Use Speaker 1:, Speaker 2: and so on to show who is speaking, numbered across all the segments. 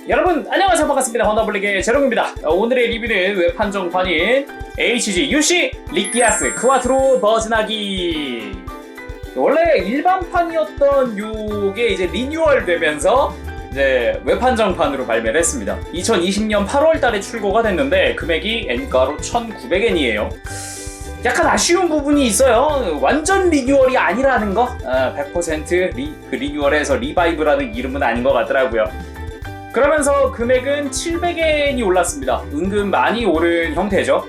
Speaker 1: 여러분 안녕하세요, 반갑습니다. 헌터블릭의 제롱입니다. 오늘의 리뷰는 웹판정판인 HG UC 릭디아스 퀘아트로 버진하기. 원래 일반판이었던 요게 이제 리뉴얼 되면서 이제 웹판정판으로 발매를 했습니다. 2020년 8월달에 출고가 됐는데 금액이 N가로 1,900엔이에요. 약간 아쉬운 부분이 있어요. 완전 리뉴얼이 아니라는 거. 100% 리뉴얼에서 리바이브라는 이름은 아닌 것 같더라고요. 그러면서 금액은 700엔이 올랐습니다. 은근 많이 오른 형태죠.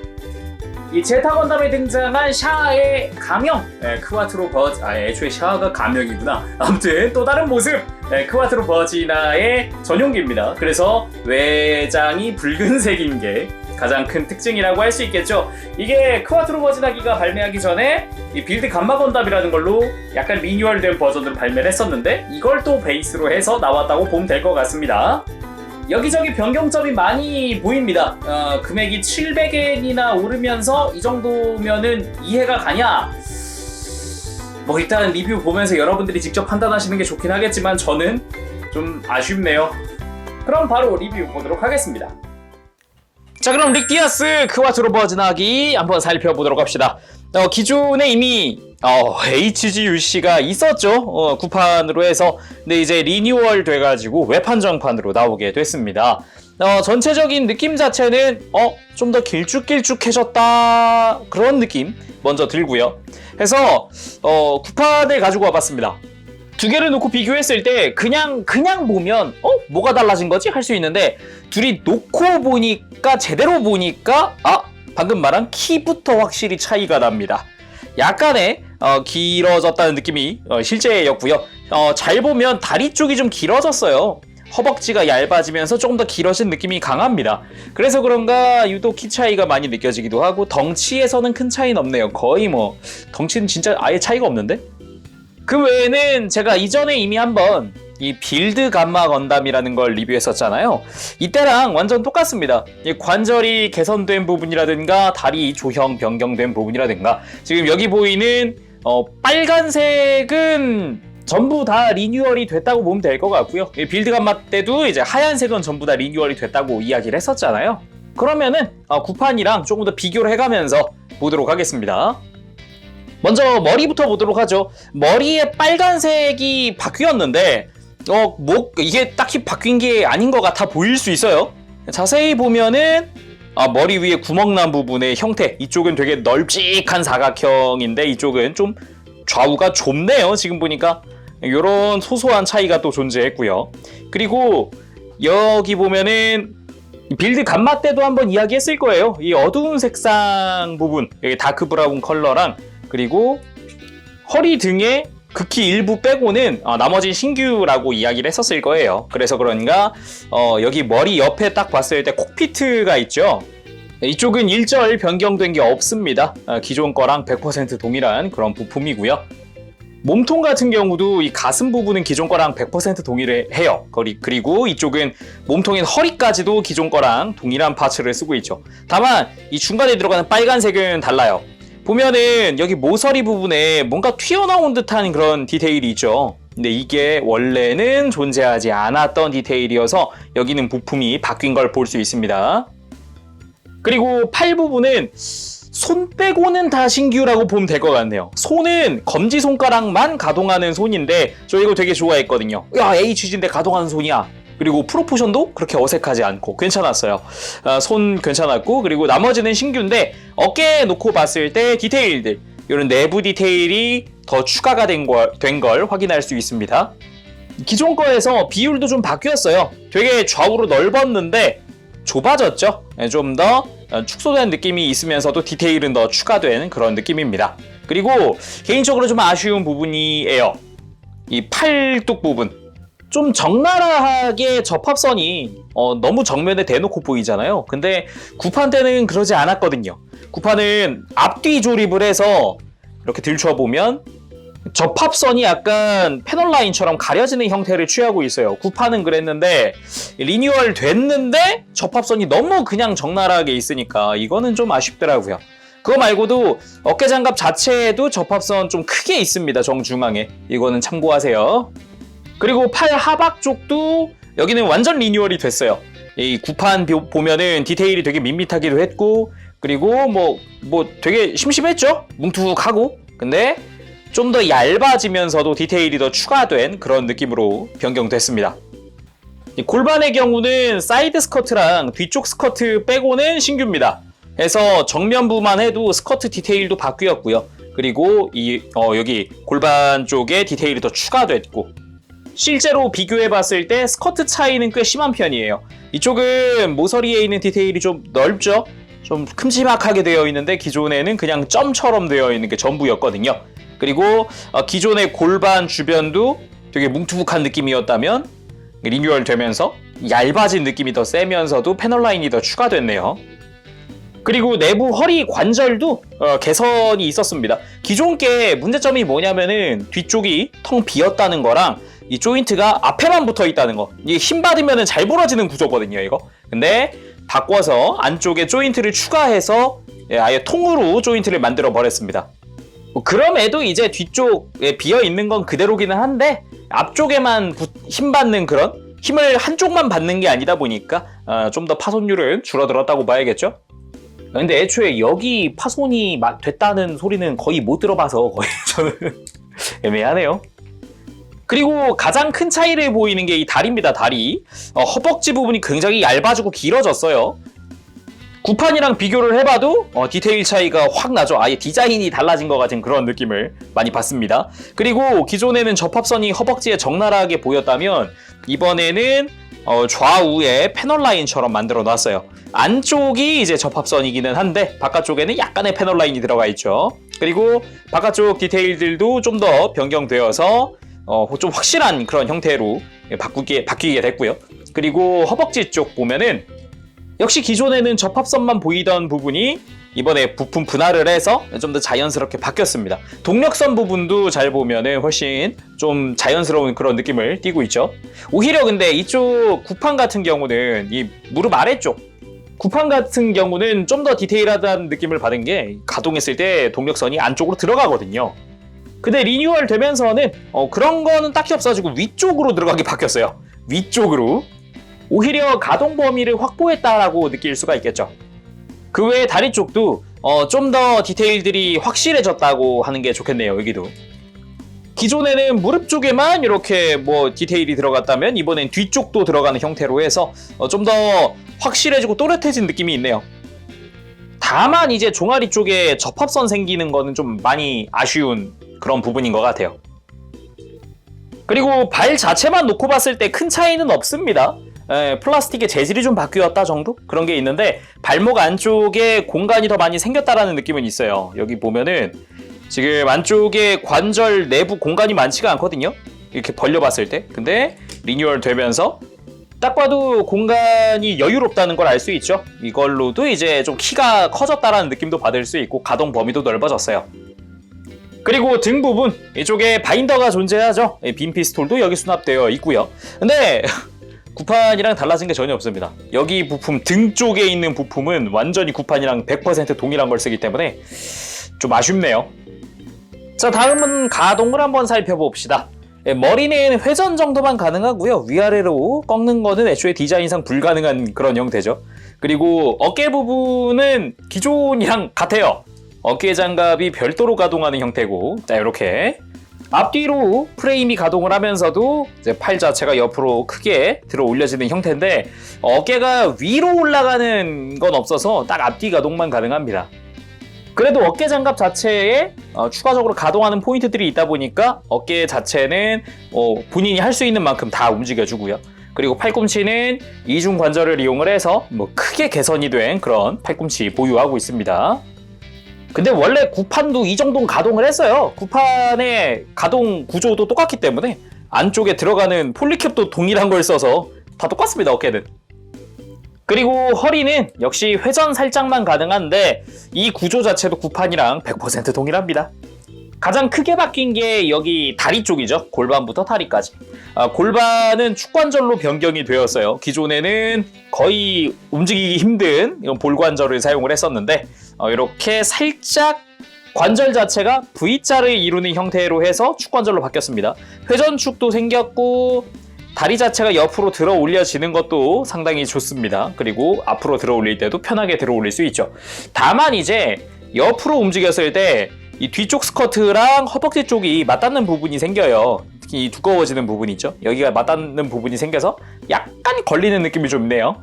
Speaker 1: 이 제타 건담에 등장한 샤아의 가명, 퀘아트로 버지, 애초에 샤아가 가명이구나. 아무튼 또 다른 모습, 퀘아트로 버지나의 전용기입니다. 그래서 외장이 붉은색인 게 가장 큰 특징이라고 할 수 있겠죠. 이게 퀘아트로 버지나기가 발매하기 전에 이 빌드 감마 건담이라는 걸로 약간 리뉴얼된 버전으로 발매를 했었는데 이걸 또 베이스로 해서 나왔다고 보면 될 것 같습니다. 여기저기 변경점이 많이 보입니다. 금액이 700엔이나 오르면서 이 정도면은 이해가 가냐? 뭐 일단 리뷰 보면서 여러분들이 직접 판단하시는 게 좋긴 하겠지만 저는 좀 아쉽네요. 그럼 바로 리뷰 보도록 하겠습니다. 자, 그럼 릭디아스 퀘아트로 버진하기 한번 살펴보도록 합시다. 기존에 이미 HGUC가 있었죠. 구판으로 해서. 근데 이제 리뉴얼 돼가지고 웹판정판으로 나오게 됐습니다. 전체적인 느낌 자체는 좀 더 길쭉길쭉해졌다 그런 느낌 먼저 들고요. 해서 구판을 가지고 와봤습니다. 두 개를 놓고 비교했을 때 그냥 보면 뭐가 달라진 거지? 할 수 있는데 둘이 놓고 보니까 제대로 보니까 방금 말한 키부터 확실히 차이가 납니다. 약간의 길어졌다는 느낌이 실제였고요. 잘 보면 다리 쪽이 좀 길어졌어요. 허벅지가 얇아지면서 조금 더 길어진 느낌이 강합니다. 그래서 그런가 유독 키 차이가 많이 느껴지기도 하고 덩치에서는 큰 차이는 없네요. 거의 뭐 덩치는 진짜 아예 차이가 없는데? 그 외에는 제가 이전에 이미 한번 이 빌드 감마 건담이라는 걸 리뷰했었잖아요. 이때랑 완전 똑같습니다. 이 관절이 개선된 부분이라든가 다리 조형 변경된 부분이라든가 지금 여기 보이는 빨간색은 전부 다 리뉴얼이 됐다고 보면 될 것 같고요. 이 빌드 감마 때도 이제 하얀색은 전부 다 리뉴얼이 됐다고 이야기를 했었잖아요. 그러면은 구판이랑 조금 더 비교를 해가면서 보도록 하겠습니다. 먼저 머리부터 보도록 하죠. 머리에 빨간색이 바뀌었는데 이게 딱히 바뀐 게 아닌 것 같아 보일 수 있어요. 자세히 보면은 머리 위에 구멍 난 부분의 형태, 이쪽은 되게 널찍한 사각형인데 이쪽은 좀 좌우가 좁네요. 지금 보니까 이런 소소한 차이가 또 존재했고요. 그리고 여기 보면은 빌드 감마 때도 한번 이야기했을 거예요. 이 어두운 색상 부분, 여기 다크 브라운 컬러랑 그리고 허리 등에 극히 일부 빼고는 나머지 신규라고 이야기를 했었을 거예요. 그래서 그런가 여기 머리 옆에 딱 봤을 때 콕피트가 있죠. 이쪽은 일절 변경된 게 없습니다. 기존 거랑 100% 동일한 그런 부품이고요. 몸통 같은 경우도 이 가슴 부분은 기존 거랑 100% 동일을 해요. 그리고 이쪽은 몸통인 허리까지도 기존 거랑 동일한 파츠를 쓰고 있죠. 다만 이 중간에 들어가는 빨간색은 달라요. 보면은 여기 모서리 부분에 뭔가 튀어나온 듯한 그런 디테일이 있죠. 근데 이게 원래는 존재하지 않았던 디테일이어서 여기는 부품이 바뀐 걸 볼 수 있습니다. 그리고 팔 부분은 손 빼고는 다 신규라고 보면 될 것 같네요. 손은 검지손가락만 가동하는 손인데 저 이거 되게 좋아했거든요. 야, HG인데 가동하는 손이야. 그리고 프로포션도 그렇게 어색하지 않고 괜찮았어요. 손 괜찮았고 그리고 나머지는 신규인데 어깨에 놓고 봤을 때 디테일들, 이런 내부 디테일이 더 추가가 된 걸 확인할 수 있습니다. 기존 거에서 비율도 좀 바뀌었어요. 되게 좌우로 넓었는데 좁아졌죠. 좀 더 축소된 느낌이 있으면서도 디테일은 더 추가된 그런 느낌입니다. 그리고 개인적으로 좀 아쉬운 부분이에요. 이 팔뚝 부분. 좀 적나라하게 접합선이 너무 정면에 대놓고 보이잖아요. 근데 구판 때는 그러지 않았거든요. 구판은 앞뒤 조립을 해서 이렇게 들춰보면 접합선이 약간 패널 라인처럼 가려지는 형태를 취하고 있어요. 구판은 그랬는데 리뉴얼 됐는데 접합선이 너무 그냥 적나라하게 있으니까 이거는 좀 아쉽더라고요. 그거 말고도 어깨장갑 자체에도 접합선 좀 크게 있습니다. 정중앙에. 이거는 참고하세요. 그리고 팔 하박 쪽도 여기는 완전 리뉴얼이 됐어요. 이 구판 보면은 디테일이 되게 밋밋하기도 했고, 그리고 뭐 되게 심심했죠? 뭉툭하고. 근데 좀 더 얇아지면서도 디테일이 더 추가된 그런 느낌으로 변경됐습니다. 이 골반의 경우는 사이드 스커트랑 뒤쪽 스커트 빼고는 신규입니다. 해서 정면부만 해도 스커트 디테일도 바뀌었고요. 그리고 여기 골반 쪽에 디테일이 더 추가됐고, 실제로 비교해봤을 때 스커트 차이는 꽤 심한 편이에요. 이쪽은 모서리에 있는 디테일이 좀 넓죠? 좀 큼지막하게 되어 있는데 기존에는 그냥 점처럼 되어 있는 게 전부였거든요. 그리고 기존의 골반 주변도 되게 뭉툭한 느낌이었다면 리뉴얼 되면서 얇아진 느낌이 더 세면서도 패널라인이 더 추가됐네요. 그리고 내부 허리 관절도 개선이 있었습니다. 기존 게 문제점이 뭐냐면은 뒤쪽이 텅 비었다는 거랑 이 조인트가 앞에만 붙어 있다는 거. 이게 힘 받으면 잘 부러지는 구조거든요, 이거. 근데 바꿔서 안쪽에 조인트를 추가해서 아예 통으로 조인트를 만들어 버렸습니다. 그럼에도 이제 뒤쪽에 비어 있는 건 그대로기는 한데 앞쪽에만 힘 받는 그런 힘을 한쪽만 받는 게 아니다 보니까 좀 더 파손율은 줄어들었다고 봐야겠죠. 근데 애초에 여기 파손이 됐다는 소리는 거의 못 들어봐서 거의 저는 애매하네요. 그리고 가장 큰 차이를 보이는 게 이 다리입니다. 다리. 허벅지 부분이 굉장히 얇아지고 길어졌어요. 구판이랑 비교를 해봐도 디테일 차이가 확 나죠. 아예 디자인이 달라진 것 같은 그런 느낌을 많이 받습니다. 그리고 기존에는 접합선이 허벅지에 적나라하게 보였다면 이번에는 좌우에 패널 라인처럼 만들어 놨어요. 안쪽이 이제 접합선이기는 한데 바깥쪽에는 약간의 패널 라인이 들어가 있죠. 그리고 바깥쪽 디테일들도 좀 더 변경되어서 좀 확실한 그런 형태로 바뀌게 됐고요. 그리고 허벅지 쪽 보면은 역시 기존에는 접합선만 보이던 부분이 이번에 부품 분할을 해서 좀 더 자연스럽게 바뀌었습니다. 동력선 부분도 잘 보면은 훨씬 좀 자연스러운 그런 느낌을 띠고 있죠. 오히려 근데 이쪽 구판 같은 경우는 이 무릎 아래쪽 구판 같은 경우는 좀 더 디테일하다는 느낌을 받은 게 가동했을 때 동력선이 안쪽으로 들어가거든요. 근데 리뉴얼 되면서는 그런 거는 딱히 없어지고 위쪽으로 들어가게 바뀌었어요. 위쪽으로. 오히려 가동 범위를 확보했다라고 느낄 수가 있겠죠. 그 외에 다리 쪽도 좀 더 디테일들이 확실해졌다고 하는 게 좋겠네요. 여기도. 기존에는 무릎 쪽에만 이렇게 디테일이 들어갔다면 이번엔 뒤쪽도 들어가는 형태로 해서 좀 더 확실해지고 또렷해진 느낌이 있네요. 다만 이제 종아리 쪽에 접합선 생기는 거는 좀 많이 아쉬운 그런 부분인 것 같아요. 그리고 발 자체만 놓고 봤을 때 큰 차이는 없습니다. 플라스틱의 재질이 좀 바뀌었다 정도? 그런 게 있는데 발목 안쪽에 공간이 더 많이 생겼다라는 느낌은 있어요. 여기 보면은 지금 안쪽에 관절 내부 공간이 많지가 않거든요. 이렇게 벌려봤을 때. 근데 리뉴얼 되면서 딱 봐도 공간이 여유롭다는 걸 알 수 있죠. 이걸로도 이제 좀 키가 커졌다라는 느낌도 받을 수 있고 가동 범위도 넓어졌어요. 그리고 등 부분 이쪽에 바인더가 존재하죠. 빈 피스톨도 여기 수납되어 있고요. 근데 구판이랑 달라진 게 전혀 없습니다. 여기 부품 등 쪽에 있는 부품은 완전히 구판이랑 100% 동일한 걸 쓰기 때문에 좀 아쉽네요. 자, 다음은 가동을 한번 살펴봅시다. 머리는 회전 정도만 가능하고요. 위아래로 꺾는 거는 애초에 디자인상 불가능한 그런 형태죠. 그리고 어깨 부분은 기존이랑 같아요. 어깨 장갑이 별도로 가동하는 형태고, 자, 이렇게 앞뒤로 프레임이 가동을 하면서도 이제 팔 자체가 옆으로 크게 들어 올려지는 형태인데 어깨가 위로 올라가는 건 없어서 딱 앞뒤 가동만 가능합니다. 그래도 어깨 장갑 자체에 추가적으로 가동하는 포인트들이 있다 보니까 어깨 자체는 본인이 할 수 있는 만큼 다 움직여주고요. 그리고 팔꿈치는 이중 관절을 이용을 해서 크게 개선이 된 그런 팔꿈치 보유하고 있습니다. 근데 원래 구판도 이 정도는 가동을 했어요. 구판의 가동 구조도 똑같기 때문에 안쪽에 들어가는 폴리캡도 동일한 걸 써서 다 똑같습니다, 어깨는. 그리고 허리는 역시 회전 살짝만 가능한데 이 구조 자체도 구판이랑 100% 동일합니다. 가장 크게 바뀐 게 여기 다리 쪽이죠. 골반부터 다리까지. 골반은 축관절로 변경이 되었어요. 기존에는 거의 움직이기 힘든 이런 볼관절을 사용을 했었는데 이렇게 살짝 관절 자체가 V자를 이루는 형태로 해서 축관절로 바뀌었습니다. 회전축도 생겼고 다리 자체가 옆으로 들어 올려지는 것도 상당히 좋습니다. 그리고 앞으로 들어 올릴 때도 편하게 들어 올릴 수 있죠. 다만 이제 옆으로 움직였을 때 이 뒤쪽 스커트랑 허벅지 쪽이 맞닿는 부분이 생겨요. 특히 이 두꺼워지는 부분 있죠. 여기가 맞닿는 부분이 생겨서 약간 걸리는 느낌이 좀 있네요.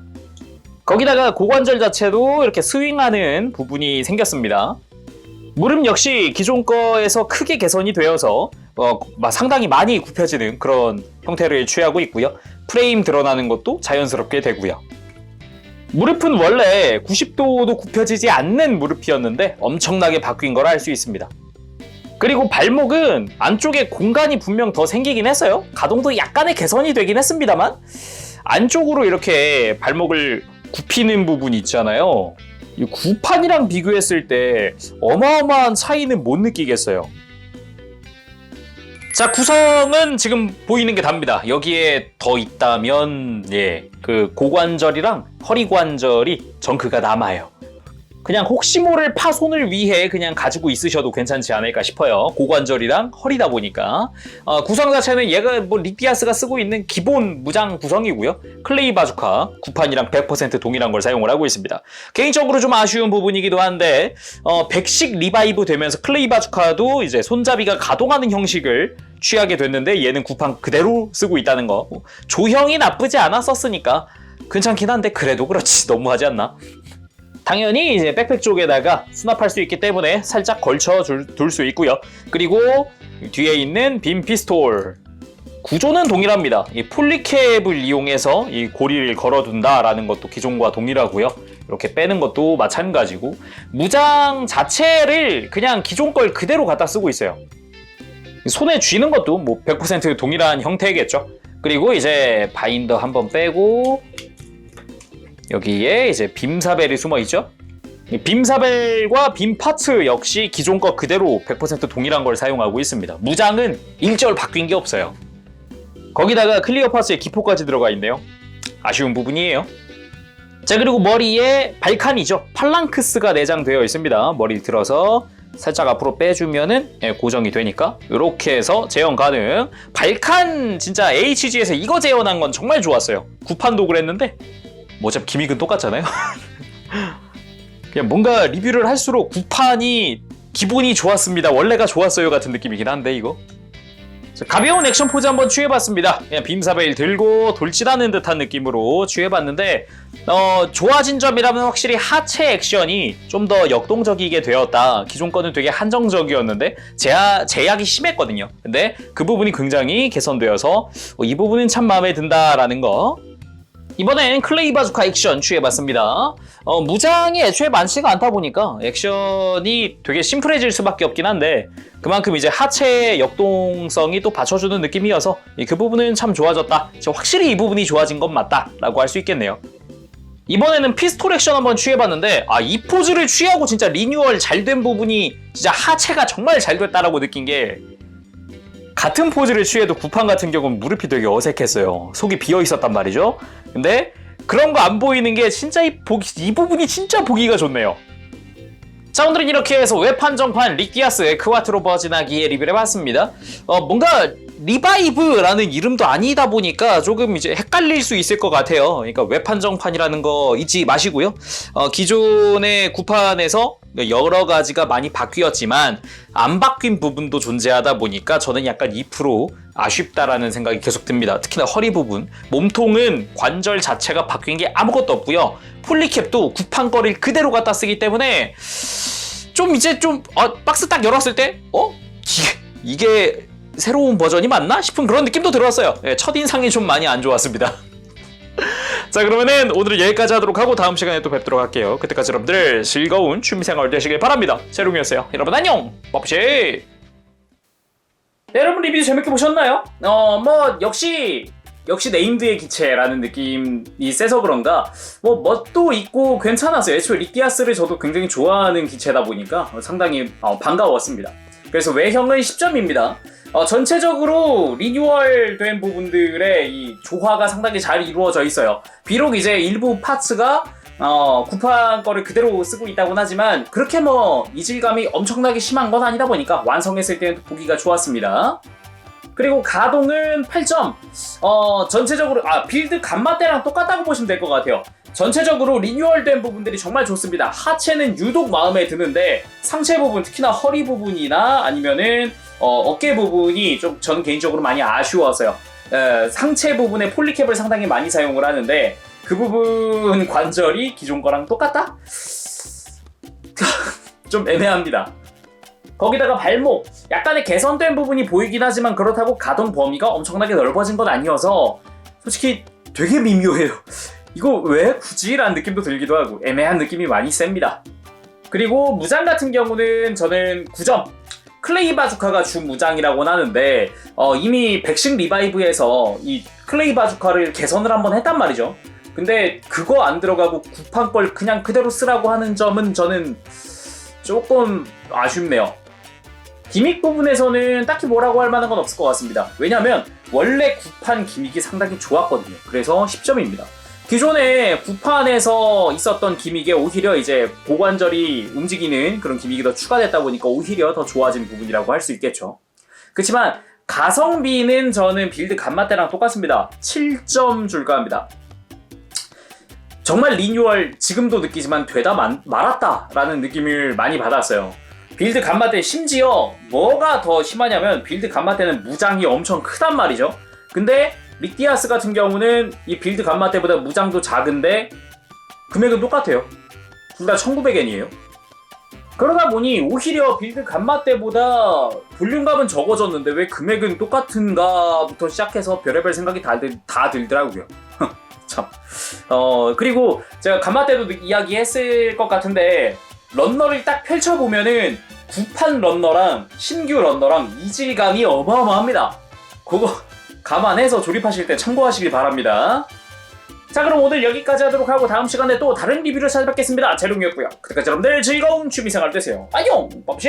Speaker 1: 거기다가 고관절 자체도 이렇게 스윙하는 부분이 생겼습니다. 무릎 역시 기존 거에서 크게 개선이 되어서 상당히 많이 굽혀지는 그런 형태를 취하고 있고요. 프레임 드러나는 것도 자연스럽게 되고요. 무릎은 원래 90도도 굽혀지지 않는 무릎이었는데 엄청나게 바뀐 걸 알 수 있습니다. 그리고 발목은 안쪽에 공간이 분명 더 생기긴 했어요. 가동도 약간의 개선이 되긴 했습니다만 안쪽으로 이렇게 발목을 굽히는 부분이 있잖아요. 이 구판이랑 비교했을 때 어마어마한 차이는 못 느끼겠어요. 자, 구성은 지금 보이는 게 답니다. 여기에 더 있다면 그 고관절이랑 허리 관절이 정크가 남아요. 그냥 혹시 모를 파손을 위해 그냥 가지고 있으셔도 괜찮지 않을까 싶어요. 고관절이랑 허리다 보니까. 구성 자체는 얘가 뭐 릭디아스가 쓰고 있는 기본 무장 구성이고요. 클레이 바주카 구판이랑 100% 동일한 걸 사용을 하고 있습니다. 개인적으로 좀 아쉬운 부분이기도 한데 백식 리바이브 되면서 클레이 바주카도 이제 손잡이가 가동하는 형식을 취하게 됐는데 얘는 구판 그대로 쓰고 있다는 거. 조형이 나쁘지 않았었으니까 괜찮긴 한데 그래도 그렇지 너무하지 않나? 당연히 이제 백팩 쪽에다가 수납할 수 있기 때문에 살짝 걸쳐 둘 수 있고요. 그리고 뒤에 있는 빔 피스톨 구조는 동일합니다. 이 폴리캡을 이용해서 이 고리를 걸어둔다라는 것도 기존과 동일하고요. 이렇게 빼는 것도 마찬가지고 무장 자체를 그냥 기존 걸 그대로 갖다 쓰고 있어요. 손에 쥐는 것도 뭐 100% 동일한 형태겠죠. 그리고 이제 바인더 한번 빼고 여기에 이제 빔사벨이 숨어있죠. 빔사벨과 빔 파츠 역시 기존 거 그대로 100% 동일한 걸 사용하고 있습니다. 무장은 일절 바뀐 게 없어요. 거기다가 클리어 파츠에 기포까지 들어가 있네요. 아쉬운 부분이에요. 자, 그리고 머리에 발칸이죠. 팔랑크스가 내장되어 있습니다. 머리 들어서 살짝 앞으로 빼주면은 고정이 되니까 이렇게 해서 재현 가능. 발칸 진짜 HG에서 이거 재현한 건 정말 좋았어요. 구판도 그랬는데 뭐 어차피 기믹은 똑같잖아요. 그냥 뭔가 리뷰를 할수록 구판이 기본이 좋았습니다. 원래가 좋았어요 같은 느낌이긴 한데 이거. 자, 가벼운 액션 포즈 한번 취해봤습니다. 그냥 빔사벨 들고 돌진하는 듯한 느낌으로 취해봤는데 좋아진 점이라면 확실히 하체 액션이 좀 더 역동적이게 되었다. 기존 거는 되게 한정적이었는데 제약이 심했거든요. 근데 그 부분이 굉장히 개선되어서 이 부분은 참 마음에 든다라는 거. 이번엔 클레이 바주카 액션 취해봤습니다. 무장이 애초에 많지가 않다 보니까 액션이 되게 심플해질 수밖에 없긴 한데 그만큼 이제 하체의 역동성이 또 받쳐주는 느낌이어서 그 부분은 참 좋아졌다. 확실히 이 부분이 좋아진 건 맞다 라고 할 수 있겠네요. 이번에는 피스톨 액션 한번 취해봤는데 이 포즈를 취하고 진짜 리뉴얼 잘 된 부분이 진짜 하체가 정말 잘 됐다라고 느낀 게 같은 포즈를 취해도 구판 같은 경우는 무릎이 되게 어색했어요. 속이 비어 있었단 말이죠. 근데 그런 거 안 보이는 게 진짜 이 부분이 진짜 보기가 좋네요. 자, 오늘은 이렇게 해서 외판정판 릭디아스의 크와트로 버진하기에 리뷰를 해봤습니다. 뭔가 리바이브라는 이름도 아니다 보니까 조금 이제 헷갈릴 수 있을 것 같아요. 그러니까 외판정판이라는 거 잊지 마시고요. 기존의 구판에서 여러 가지가 많이 바뀌었지만 안 바뀐 부분도 존재하다 보니까 저는 약간 2% 아쉽다라는 생각이 계속 듭니다. 특히나 허리 부분, 몸통은 관절 자체가 바뀐 게 아무것도 없고요. 폴리캡도 구판 거를 그대로 갖다 쓰기 때문에 좀 이제 좀 박스 딱 열었을 때 이게 새로운 버전이 맞나 싶은 그런 느낌도 들었어요. 첫인상이 좀 많이 안 좋았습니다. 자, 그러면은 오늘은 여기까지 하도록 하고 다음 시간에 또 뵙도록 할게요. 그때까지 여러분들 즐거운 취미생활 되시길 바랍니다. 제롱이었어요. 여러분 안녕! 버프시! 네, 여러분 리뷰 재밌게 보셨나요? 뭐 역시 네임드의 기체라는 느낌이 세서 그런가 뭐 멋도 있고 괜찮았어요. 애초에 릭디아스를 저도 굉장히 좋아하는 기체다 보니까 상당히 반가웠습니다. 그래서 외형은 10점입니다. 전체적으로 리뉴얼된 부분들의 이 조화가 상당히 잘 이루어져 있어요. 비록 이제 일부 파츠가 구판 거를 그대로 쓰고 있다곤 하지만 그렇게 뭐 이질감이 엄청나게 심한 건 아니다 보니까 완성했을 때는 보기가 좋았습니다. 그리고 가동은 8점. 전체적으로 빌드 감마대랑 똑같다고 보시면 될 것 같아요. 전체적으로 리뉴얼된 부분들이 정말 좋습니다. 하체는 유독 마음에 드는데 상체 부분, 특히나 허리 부분이나 아니면은 어깨 부분이 좀 저는 개인적으로 많이 아쉬워서요. 상체 부분에 폴리캡을 상당히 많이 사용을 하는데 그 부분 관절이 기존 거랑 똑같다? 좀 애매합니다. 거기다가 발목, 약간의 개선된 부분이 보이긴 하지만 그렇다고 가동 범위가 엄청나게 넓어진 건 아니어서 솔직히 되게 미묘해요. 이거 왜 굳이? 라는 느낌도 들기도 하고 애매한 느낌이 많이 셉니다. 그리고 무장 같은 경우는 저는 9점. 클레이 바주카가 주 무장이라고는 하는데 이미 백식 리바이브에서 이 클레이 바주카를 개선을 한번 했단 말이죠. 근데 그거 안 들어가고 구판 걸 그냥 그대로 쓰라고 하는 점은 저는 조금 아쉽네요. 기믹 부분에서는 딱히 뭐라고 할 만한 건 없을 것 같습니다. 왜냐면 원래 구판 기믹이 상당히 좋았거든요. 그래서 10점입니다. 기존에 구판에서 있었던 기믹에 오히려 이제 고관절이 움직이는 그런 기믹이 더 추가됐다 보니까 오히려 더 좋아진 부분이라고 할 수 있겠죠. 그렇지만 가성비는 저는 빌드 감마 때랑 똑같습니다. 7점 줄까 합니다. 정말 리뉴얼 지금도 느끼지만 되다 말았다라는 느낌을 많이 받았어요. 빌드 감마 때 심지어 뭐가 더 심하냐면 빌드 감마 때는 무장이 엄청 크단 말이죠. 근데 릭디아스 같은 경우는 이 빌드 감마 때보다 무장도 작은데 금액은 똑같아요. 둘 다 1900엔이에요. 그러다 보니 오히려 빌드 감마 때보다 볼륨감은 적어졌는데 왜 금액은 똑같은가 부터 시작해서 별의별 생각이 다 들더라고요. 참. 그리고 제가 감마 때도 이야기했을 것 같은데 런너를 딱 펼쳐보면은 구판 런너랑 신규 런너랑 이질감이 어마어마합니다. 그거 감안해서 조립하실 때 참고하시길 바랍니다. 자, 그럼 오늘 여기까지 하도록 하고 다음 시간에 또 다른 리뷰를 찾아뵙겠습니다. 재롱이었고요. 그때까지 여러분들 즐거운 취미생활 되세요. 안녕! 밥